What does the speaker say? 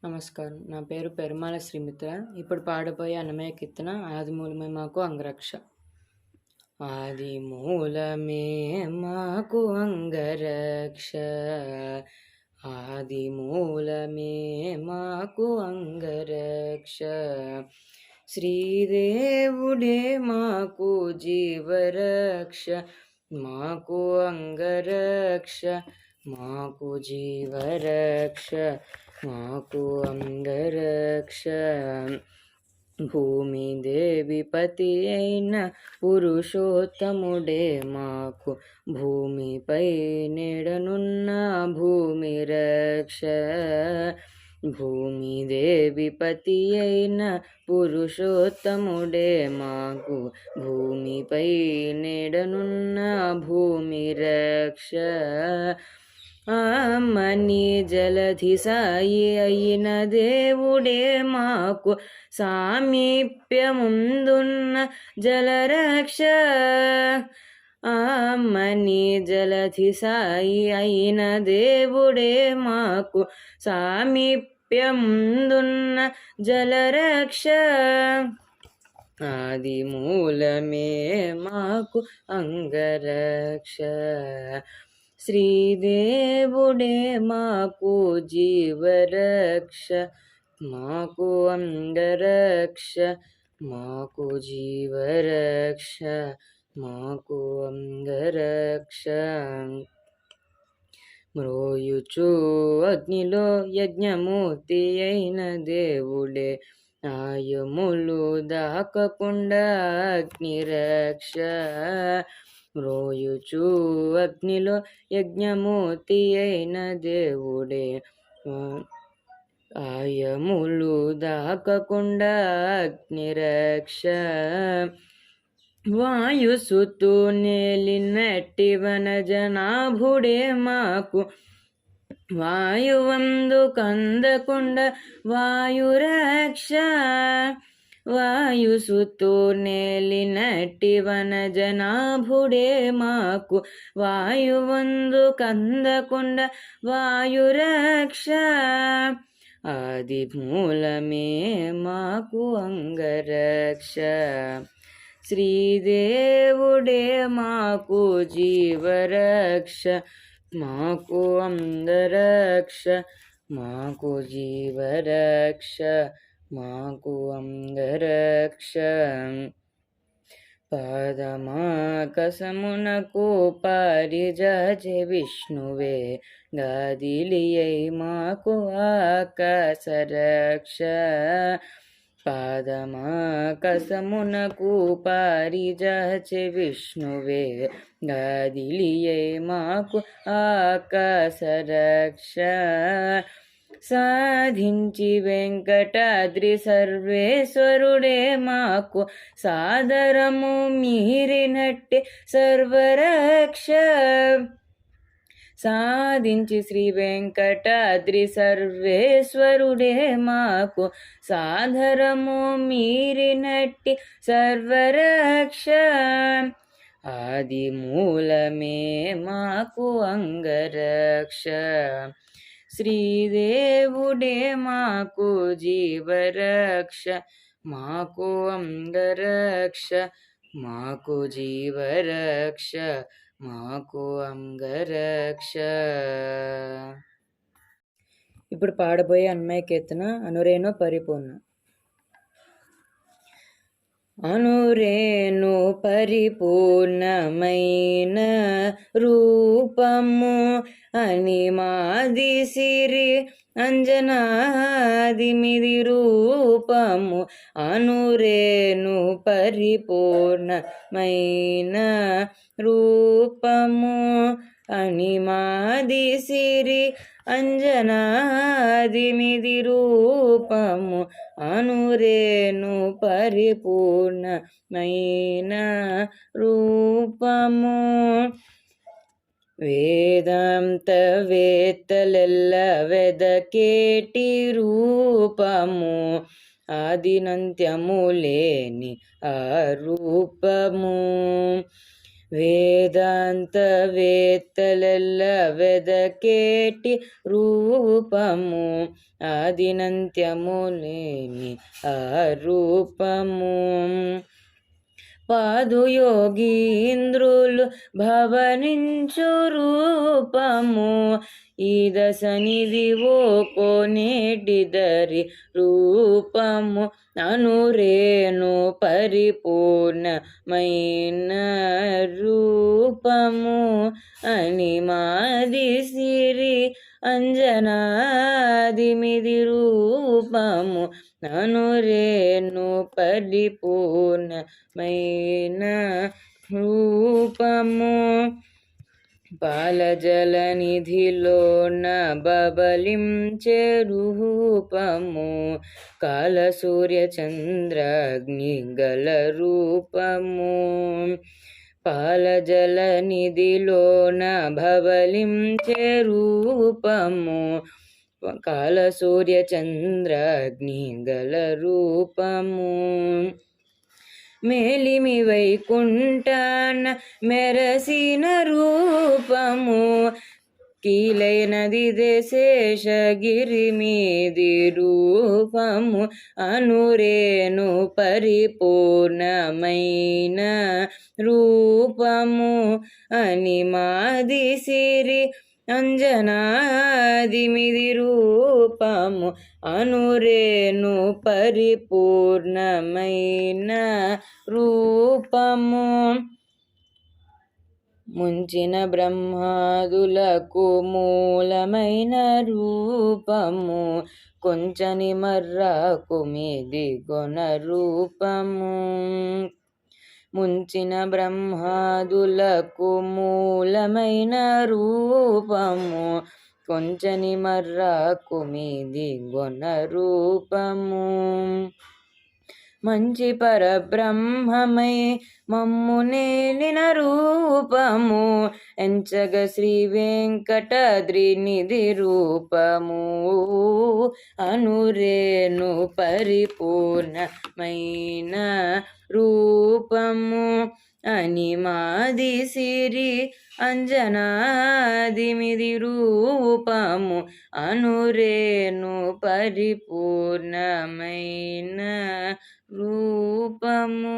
నమస్కారం. నా పేరు పెరుమాళ శ్రీమిత్ర. ఇప్పుడు పాడబోయే అన్నమయ్య కీర్తన ఆదిమూలమే మాకు అంగరక్ష. ఆదిమూలమే మాకు అంగరక్ష, ఆదిమూలమే మాకు అంగరక్ష, శ్రీదేవుడే మాకు జీవరక్ష, మాకు అంగరక్ష, మాకు జీవరక్ష, మాకు అంగరక్ష. భూమి దేవి పతి అయిన పురుషోత్తముడే మాకు భూమిపై నెడనున్న భూమి రక్ష. భూమి దేవి పతి అయిన పురుషోత్తముడే మాకు భూమిపై నెడనున్న భూమి రక్ష. అమ్మని జలధి సాయి అయిన దేవుడే మాకు సామీప్యముందున్న జలరక్ష. అమ్మని జలధి సాయి అయిన దేవుడే మాకు సామీప్యముందున్న జలరక్ష. ఆదిమూలమే మాకు అంగరక్ష, శ్రీదేవుడే మాకు జీవరక్ష, మాకు అంగరక్ష, మాకు జీవరక్ష, మాకు అంగరక్ష. మ్రోయుచు అగ్నిలో యజ్ఞమూర్తి అయిన దేవుడే ఆయములు దాకకుండా అగ్నిరక్ష. మ్రోయుచు అగ్నిలో యజ్ఞమూర్తి అయిన దేవుడే ఆయములు దాకకుండా అగ్నిరక్ష. వాయుసుతూ నేలినట్టి వనజనాభుడే మాకు వాయువందు కందకుండా వాయురక్ష. వాయుసుతూ నేలినట్టి వనజనాభుడే మాకు వాయువందు కందకుండా వాయురక్ష. ఆదిమూలమే మాకు అంగరక్ష, శ్రీదేవుడే మాకు జీవరక్ష, మాకు అంగరక్ష, మాకు జీవరక్ష, మాకు అంగరక్ష. పాదమాకసమునకు పారిజాచె విష్ణువే గాదిలియై మాకు ఆకాశరక్ష. పాదమాకసమునకు పారిజాచె విష్ణువే గాదిలియై మాకు ఆకాశరక్ష. సాధించి వెంకటాద్రి సర్వేశ్వరుడే మాకు సాదరము మీరినట్టే సర్వరక్ష. సాధించి శ్రీ వెంకటాద్రి సర్వేశ్వరుడే మాకు సాదరము మీరినట్టి సర్వరక్ష. ఆదిమూలమే మాకు అంగరక్ష, శ్రీదేవుడే మాకు జీవరక్ష, మాకు అంగరక్ష, మాకు జీవరక్ష, మాకు అంగరక్ష. ఇప్పుడు పాడబోయే అన్నమయ్య కీర్తన అనురేణు పరిపూర్ణ. అనురేణు పరిపూర్ణమైన రూపము అనిమాది సిరి అంజనాదిమిది రూపము. అనురేణు పరిపూర్ణమైన రూపము అనిమాది సిరి అంజనాదిమిది రూపము. అనురేణు పరిపూర్ణమైన రూపము. వేదాంత వేత్తలెల్ల వెదకేటి రూపము ఆదినంత్యము లేని ఆ రూపము. వేదాంత వేత్తలెల్ల వెదకేటి రూపము ఆదినంత్యము లేని ఆ రూపము పాదుయోగీంద్రులు భవనించు రూపము ఈ దశనిదివో కోనేటిదరి రూపము అనురేను పరిపూర్ణమైన రూపము అనిమాది సిరి అంజనాదిమిది రూపము అనురేను పరిపూర్ణమైన రూపము పాలజలనిధిలోన బబలించే రూపము కాల సూర్య చంద్రాగ్ని గల రూపము పాలజలనిధిలోన బబలించే రూపము కాల సూర్య చంద్రాగ్ని గల రూపము మేలిమి వైకుంఠాన మెరసిన రూపము కీలైనది శేషగిరి మీది రూపము అనురేను పరిపూర్ణమైన రూపము అనిమాది సిరి అంజనాదిమిది రూపము అనురేను పరిపూర్ణమైన రూపము ముంచిన బ్రహ్మాదులకు మూలమైన రూపము కొంచని మర్రాకు మీది గొన రూపము ముంచిన బ్రహ్మాదులకు మూలమైన రూపము కొంచని మర్రాకు మీది గొన రూపము మంచి పరబ్రహ్మమై మమ్ము నేలిన రూపము ఎంచగ శ్రీ వెంకటాద్రి నిధి రూపము అనురేను పరిపూర్ణమైన రూపము అనిమాది సిరి అంజనాదిమిది రూపము అనురేను పరిపూర్ణమైన రూపము.